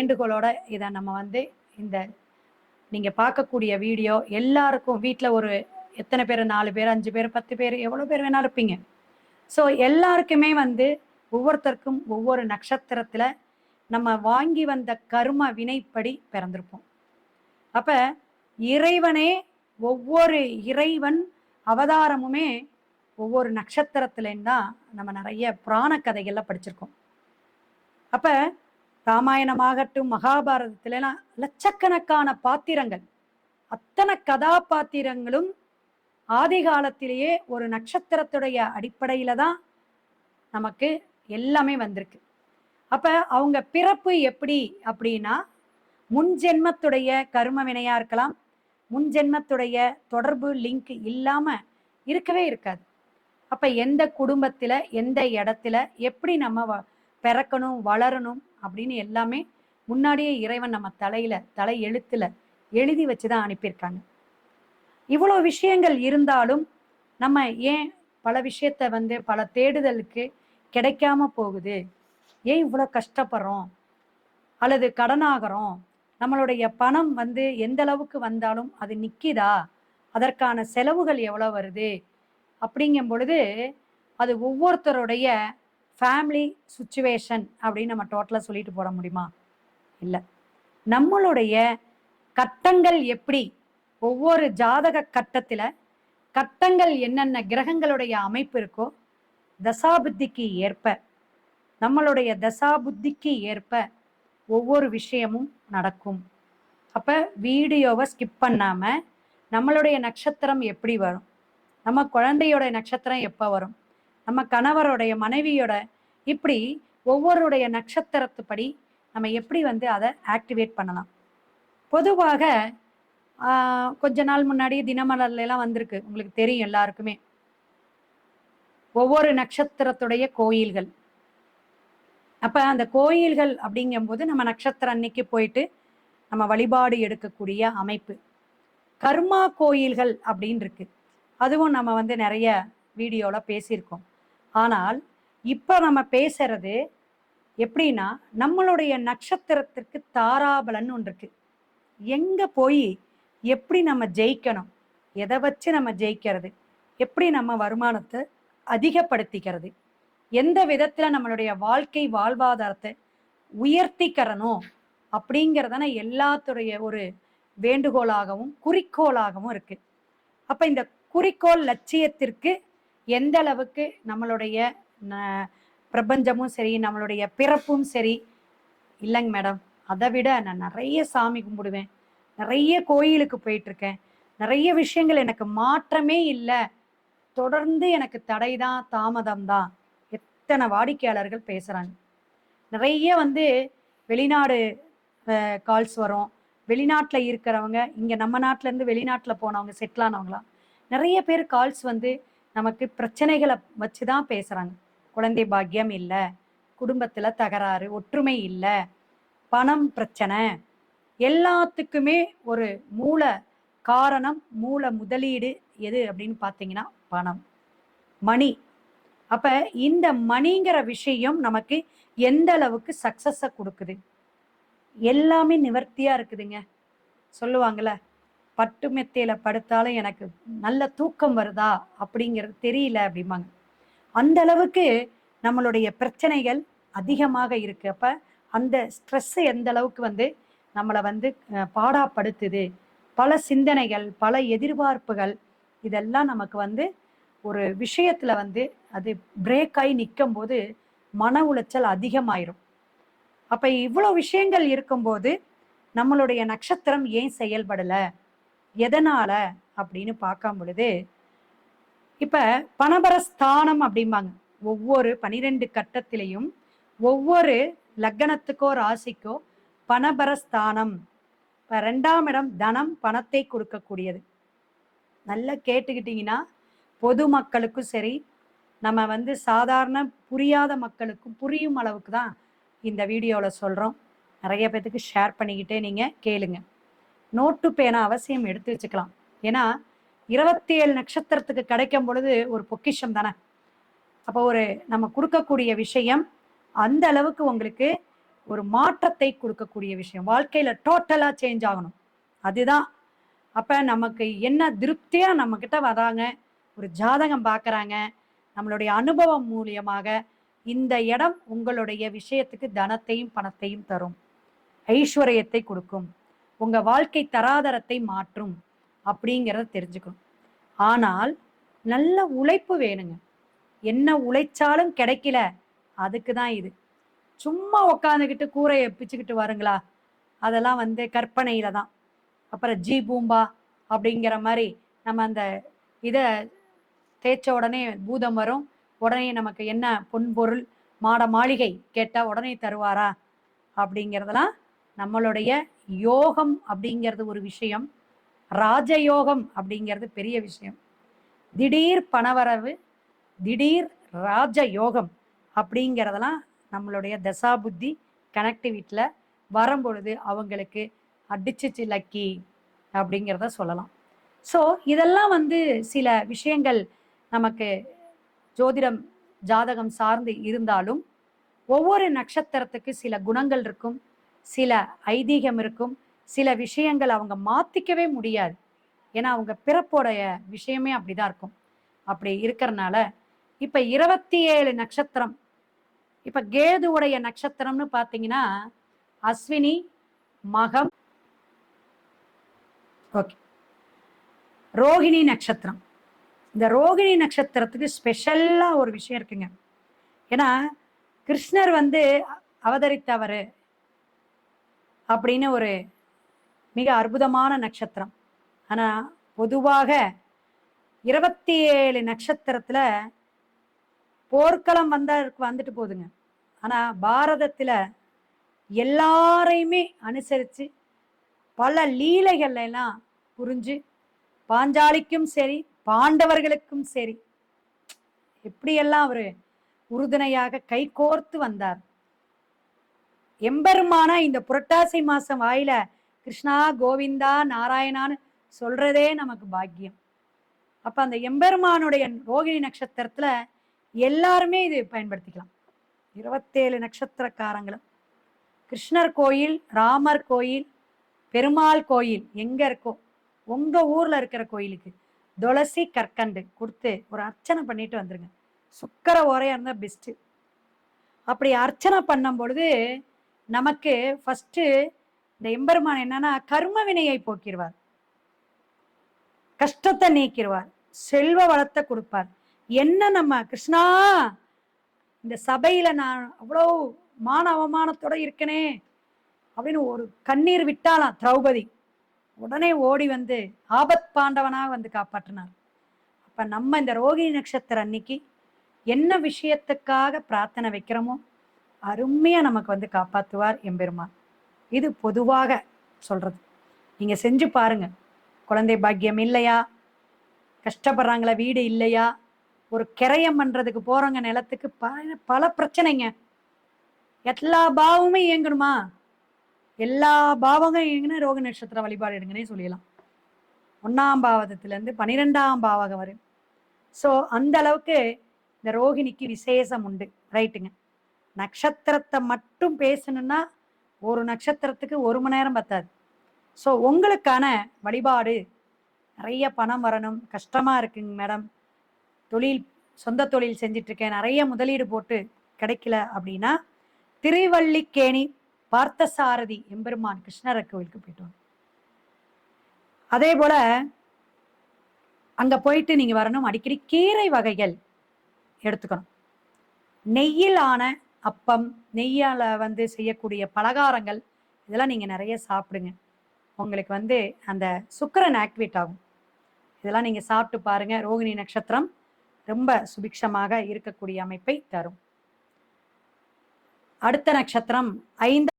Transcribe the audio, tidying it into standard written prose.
வேண்டுகோளோட இதை நம்ம வந்து இந்த நீங்கள் பார்க்கக்கூடிய வீடியோ எல்லாருக்கும் வீட்டில் ஒரு எத்தனை பேர் 4 பேர் 5 பேர் 10 பேர் எவ்வளோ பேர் வேணா இருப்பீங்க. ஸோ எல்லாருக்குமே வந்து ஒவ்வொருத்தருக்கும் ஒவ்வொரு நட்சத்திரத்தில் நம்ம வாங்கி வந்த கர்ம வினைப்படி பிறந்திருப்போம். அப்போ இறைவனே ஒவ்வொரு இறைவன் அவதாரமுமே ஒவ்வொரு நட்சத்திரத்துலேருந்து தான் நம்ம நிறைய புராண கதைகள்லாம் படிச்சிருக்கோம். அப்போ ராமாயணமாகட்டும் மகாபாரதத்துலலாம் லட்சக்கணக்கான பாத்திரங்கள், அத்தனை கதாபாத்திரங்களும் ஆதி காலத்திலேயே ஒரு நட்சத்திரத்துடைய அடிப்படையில தான் நமக்கு எல்லாமே வந்திருக்கு. அப்ப அவங்க பிறப்பு எப்படி அப்படின்னா முன்ஜென்மத்துடைய கர்ம வினையா இருக்கலாம், முன்ஜென்மத்துடைய தொடர்பு லிங்க் இல்லாம இருக்கவே இருக்காது. அப்ப எந்த குடும்பத்துல எந்த இடத்துல எப்படி நம்ம பிறக்கணும் வளரணும் அப்படின்னு எல்லாமே முன்னாடியே இறைவன் நம்ம தலை எழுத்துல எழுதி வச்சுதான் அனுப்பியிருக்காங்க. இவ்வளோ விஷயங்கள் இருந்தாலும் நம்ம ஏன் பல விஷயத்த வந்து பல தேடுதலுக்கு கிடைக்காம போகுது, ஏன் இவ்வளோ கஷ்டப்படுறோம் அல்லது கடனாகிறோம், நம்மளுடைய பணம் வந்து எந்த அளவுக்கு வந்தாலும் அது நிற்கிதா, அதற்கான செலவுகள் எவ்வளோ வருது அப்படிங்கும் பொழுது அது ஒவ்வொருத்தருடைய ஃபேமிலி சுச்சுவேஷன் அப்படின்னு நம்ம டோட்டலாக சொல்லிட்டு போட முடியுமா? இல்லை. நம்மளுடைய கட்டங்கள் எப்படி, ஒவ்வொரு ஜாதக கட்டத்தில் கட்டங்கள் என்னென்ன கிரகங்களுடைய அமைப்பு இருக்கோ தசாபுத்திக்கு ஏற்ப, நம்மளுடைய தசாபுத்திக்கு ஏற்ப ஒவ்வொரு விஷயமும் நடக்கும். அப்போ வீடியோவை ஸ்கிப் பண்ணாமல் நம்மளுடைய நட்சத்திரம் எப்படி வரும், நம்ம குழந்தையோட நட்சத்திரம் எப்போ வரும், நம்ம கணவருடைய மனைவியோட, இப்படி ஒவ்வொருடைய நட்சத்திரத்துப்படி நம்ம எப்படி வந்து அதை ஆக்டிவேட் பண்ணலாம். பொதுவாக கொஞ்ச நாள் முன்னாடி தினமலர்லாம் வந்திருக்கு, உங்களுக்கு தெரியும் எல்லாருக்குமே, ஒவ்வொரு நட்சத்திரத்துடைய கோயில்கள். அப்ப அந்த கோயில்கள் அப்படிங்கும்போது நம்ம நட்சத்திரம் அன்னைக்கு போயிட்டு நம்ம வழிபாடு எடுக்கக்கூடிய அமைப்பு. கர்மா கோயில்கள் அப்படின்னு இருக்கு, அதுவும் நம்ம வந்து நிறைய வீடியோல பேசியிருக்கோம். ஆனால் இப்ப நம்ம பேசுறது எப்படின்னா நம்மளுடைய நட்சத்திரத்திற்கு தாராபலன் ஒன்று இருக்கு. எங்க போய் எப்படி நம்ம ஜெயிக்கணும், எதை வச்சு நம்ம ஜெயிக்கிறது, எப்படி நம்ம வருமானத்தை அதிகப்படுத்திக்கிறது, எந்த விதத்துல நம்மளுடைய வாழ்க்கை வாழ்வாதாரத்தை உயர்த்திக்கிறணும் அப்படிங்கிறதான எல்லாத்துடைய ஒரு வேண்டுகோளாகவும் குறிக்கோளாகவும் இருக்கு. அப்ப இந்த குறிக்கோள் லட்சியத்திற்கு எந்த அளவுக்கு நம்மளுடைய பிரபஞ்சமும் சரி நம்மளுடைய பிறப்பும் சரி. இல்லைங்க மேடம், அதை விட நான் நிறைய சாமி கும்பிடுவேன், நிறைய கோயிலுக்கு போயிட்டு இருக்கேன், நிறைய விஷயங்கள் எனக்கு மாற்றமே இல்லை, தொடர்ந்து எனக்கு தடை தான் தாமதம் தான், எத்தனை வாடிக்கையாளர்கள் பேசுறாங்க. நிறைய வந்து வெளிநாடு கால்ஸ் வரும், வெளிநாட்டில் இருக்கிறவங்க இங்கே நம்ம நாட்டிலேருந்து வெளிநாட்டில் போனவங்க செட்டில் ஆனவங்களாம் நிறைய பேர் கால்ஸ் வந்து நமக்கு பிரச்சனைகளை வச்சு தான் பேசுகிறாங்க. குழந்தை பாக்கியம் இல்லை, குடும்பத்தில் தகராறு, ஒற்றுமை இல்லை, பணம் பிரச்சனை, எல்லாத்துக்குமே ஒரு மூல காரணம், மூல முதலீடு எது அப்படின்னு பார்த்தீங்கன்னா பணம், மணி. அப்போ இந்த மணிங்கிற விஷயம் நமக்கு எந்த அளவுக்கு சக்ஸஸை கொடுக்குது, எல்லாமே நிவர்த்தியாக இருக்குதுங்க. சொல்லுவாங்கள்ல, பட்டு மெத்தையில படுத்தாலும் எனக்கு நல்ல தூக்கம் வருதா அப்படிங்கிறது தெரியல அப்படிம்பாங்க. அந்த அளவுக்கு நம்மளுடைய பிரச்சனைகள் அதிகமாக இருக்கு. அப்ப அந்த ஸ்ட்ரெஸ் எந்த அளவுக்கு வந்து நம்மளை வந்து பாடாப்படுத்துது, பல சிந்தனைகள், பல எதிர்பார்ப்புகள், இதெல்லாம் நமக்கு வந்து ஒரு விஷயத்துல வந்து அது பிரேக் ஆகி நிற்கும் போது மன உளைச்சல் அதிகமாயிரும். அப்ப இவ்வளவு விஷயங்கள் இருக்கும்போது நம்மளுடைய நட்சத்திரம் ஏன் செயல்படல, எதனால அப்படின்னு பார்க்கும் பொழுது, இப்ப பணபரஸ்தானம் அப்படிம்பாங்க. ஒவ்வொரு 12 கட்டத்திலையும் ஒவ்வொரு லக்னத்துக்கோ ராசிக்கோ பணபரஸ்தானம். இப்ப 2ஆம் இடம் தனம், பணத்தை கொடுக்கக்கூடியது. நல்லா கேட்டுக்கிட்டீங்கன்னா பொதுமக்களுக்கும் சரி, நம்ம வந்து சாதாரண புரியாத மக்களுக்கும் புரியும் அளவுக்கு தான் இந்த வீடியோவில் சொல்கிறோம். நிறைய பேத்துக்கு ஷேர் பண்ணிக்கிட்டே நீங்கள் கேளுங்க. நோட்டு பேனா அவசியம் எடுத்து வச்சுக்கலாம். ஏன்னா 27 நட்சத்திரத்துக்கு கிடைக்கும் பொழுது ஒரு பொக்கிஷம் தானே. அப்போ ஒரு நம்ம கொடுக்கக்கூடிய விஷயம் அந்த அளவுக்கு உங்களுக்கு ஒரு மாற்றத்தை கொடுக்கக்கூடிய விஷயம். வாழ்க்கையில டோட்டலா சேஞ்ச் ஆகணும். அதுதான். அப்ப நமக்கு என்ன திருப்தியா நம்ம கிட்ட வராங்க, ஒரு ஜாதகம் பார்க்கறாங்க, நம்மளுடைய அனுபவம் மூலியமாக இந்த இடம் உங்களுடைய விஷயத்துக்கு தனத்தையும் பணத்தையும் தரும், ஐஸ்வர்யத்தை கொடுக்கும், உங்க வாழ்க்கை தராதரத்தை மாற்றும் அப்படிங்கிறத தெரிஞ்சுக்கணும். ஆனால் நல்ல உழைப்பு வேணுங்க. என்ன உழைச்சாலும் கிடைக்கல, அதுக்கு தான் இது. சும்மா உக்காந்துக்கிட்டு கூரையை பிச்சுக்கிட்டு வருங்களா, அதெல்லாம் கற்பனையில தான். அப்புறம் ஜி பூம்பா அப்படிங்கிற மாதிரி நம்ம அந்த இதை தேய்ச்ச உடனே பூதம் வரும், உடனே நமக்கு என்ன பொன்பொருள் மாட மாளிகை கேட்டா உடனே தருவாரா அப்படிங்கிறதெல்லாம் நம்மளுடைய யோகம் அப்படிங்கிறது ஒரு விஷயம், ராஜயோகம் அப்படிங்கிறது பெரிய விஷயம். திடீர் பணவரவு, திடீர் ராஜயோகம் அப்படிங்கிறதெல்லாம் நம்மளுடைய தசா புத்தி கனெக்டிவிட்டியில் வரும்பொழுது அவங்களுக்கு அடிச்சிச்சு லக்கி அப்படிங்கிறத சொல்லலாம். ஸோ இதெல்லாம் சில விஷயங்கள் நமக்கு ஜோதிடம் ஜாதகம் சார்ந்து இருந்தாலும் ஒவ்வொரு நட்சத்திரத்துக்கு சில குணங்கள் இருக்கும், சில ஐதீகம் இருக்கும், சில விஷயங்கள் அவங்க மாத்திக்கவே முடியாது. ஏன்னா அவங்க பிறப்போடைய விஷயமே அப்படிதான் இருக்கும். அப்படி இருக்கிறனால இப்ப 27 நட்சத்திரம், இப்ப கேதுவுடைய நட்சத்திரம்னு பாத்தீங்கன்னா அஸ்வினி, மகம், ஓகே, ரோகிணி நட்சத்திரம். இந்த ரோகிணி நட்சத்திரத்துக்கு ஸ்பெஷல்லா ஒரு விஷயம் இருக்குங்க. ஏன்னா கிருஷ்ணர் அவதரித்தவர் அப்படின்னு ஒரு மிக அற்புதமான நட்சத்திரம். ஆனா பொதுவாக 27 நட்சத்திரத்துல போர்க்களம் வந்துட்டு போகுதுங்க. ஆனா பாரதத்துல எல்லாரையுமே அனுசரிச்சு பல லீலைகள் எல்லாம் புரிஞ்சு பாஞ்சாலிக்கும் சரி பாண்டவர்களுக்கும் சரி எப்படியெல்லாம் அவரு உறுதுணையாக கை கோர்த்து வந்தார். எம்பெருமானா இந்த புரட்டாசி மாசம் வாயில கிருஷ்ணா கோவிந்தா நாராயணான்னு சொல்றதே நமக்கு பாக்கியம். அப்ப அந்த எம்பெருமானுடைய ரோகிணி நட்சத்திரத்துல எல்லாருமே இது பயன்படுத்திக்கலாம். 27 நட்சத்திரக்காரங்களும் கிருஷ்ணர் கோயில், ராமர் கோயில், பெருமாள் கோயில் எங்க இருக்கோ உங்க ஊர்ல இருக்கிற கோயிலுக்கு துளசி கற்கண்டு கொடுத்து ஒரு அர்ச்சனை பண்ணிட்டு வந்துருங்க. சுக்கர ஓரையா இருந்தா பெஸ்ட். அப்படி அர்ச்சனை பண்ணும் பொழுது நமக்கு ஃபர்ஸ்ட் இந்த எம்பெருமான் என்னன்னா கர்ம வினையை போக்கிடுவார், கஷ்டத்தை நீக்கிடுவார், செல்வ வளத்தை கொடுப்பார். என்ன நம்ம கிருஷ்ணா இந்த சபையில நான் அவ்வளோ மான அவமானத்தோட இருக்கனே அப்படின்னு ஒரு கண்ணீர் விட்டாலாம் திரௌபதி, உடனே ஓடி ஆபத் பாண்டவனாக காப்பாற்றினார். அப்ப நம்ம இந்த ரோகிணி நட்சத்திரம் அன்னைக்கு என்ன விஷயத்துக்காக பிரார்த்தனை வைக்கிறோமோ அருமையா நமக்கு காப்பாற்றுவார் எம்பெருமான். இது பொதுவாக சொல்றது. நீங்க செஞ்சு பாருங்க. குழந்தை பாக்கியம் இல்லையா, கஷ்டப்படுறாங்களா, வீடு இல்லையா, ஒரு கிரயம் பண்றதுக்கு போறவங்க நிலத்துக்கு பல பிரச்சனைங்க. எல்லா பாவமும் இயங்கணுமா, எல்லா பாவங்களும் இயங்குனா ரோக நட்சத்திர வழிபாடு எடுங்கன்னே சொல்லலாம். 1ஆம் பாவகத்துல இருந்து 12ஆம் பாவகம் வரும். ஸோ அந்த அளவுக்கு இந்த ரோகிணிக்கு விசேஷம் உண்டு. ரைட்டுங்க. நட்சத்திரத்தை மட்டும் பேசணும்னா ஒரு நட்சத்திரத்துக்கு 1 மணி நேரம் பத்தாது. ஸோ உங்களுக்கான வழிபாடு, நிறைய பணம் வரணும், கஷ்டமா இருக்குங்க மேடம், தொழில் சொந்த தொழில் செஞ்சிட்டு இருக்கேன், நிறைய முதலீடு போட்டு கிடைக்கல அப்படின்னா திருவல்லிக்கேணி பார்த்தசாரதி எம்பெருமான் கிருஷ்ணர் கோவிலுக்கு போயிட்டு வாங்க. அதே போல அங்க போயிட்டு நீங்க வரணும். அடிக்கடி கீரை வகைகள் எடுத்துக்கணும். நெய்யில் ஆன அப்பம், நெய்யால செய்யக்கூடிய பலகாரங்கள் இதெல்லாம் நீங்க நிறைய சாப்பிடுங்க. உங்களுக்கு அந்த சுக்கிரன் ஆக்டிவேட் ஆகும். இதெல்லாம் நீங்க சாப்பிட்டு பாருங்க. ரோகிணி நட்சத்திரம் ரொம்ப சுபிக்ஷமாக இருக்கக்கூடிய அமைப்பை தரும். அடுத்த நட்சத்திரம் 5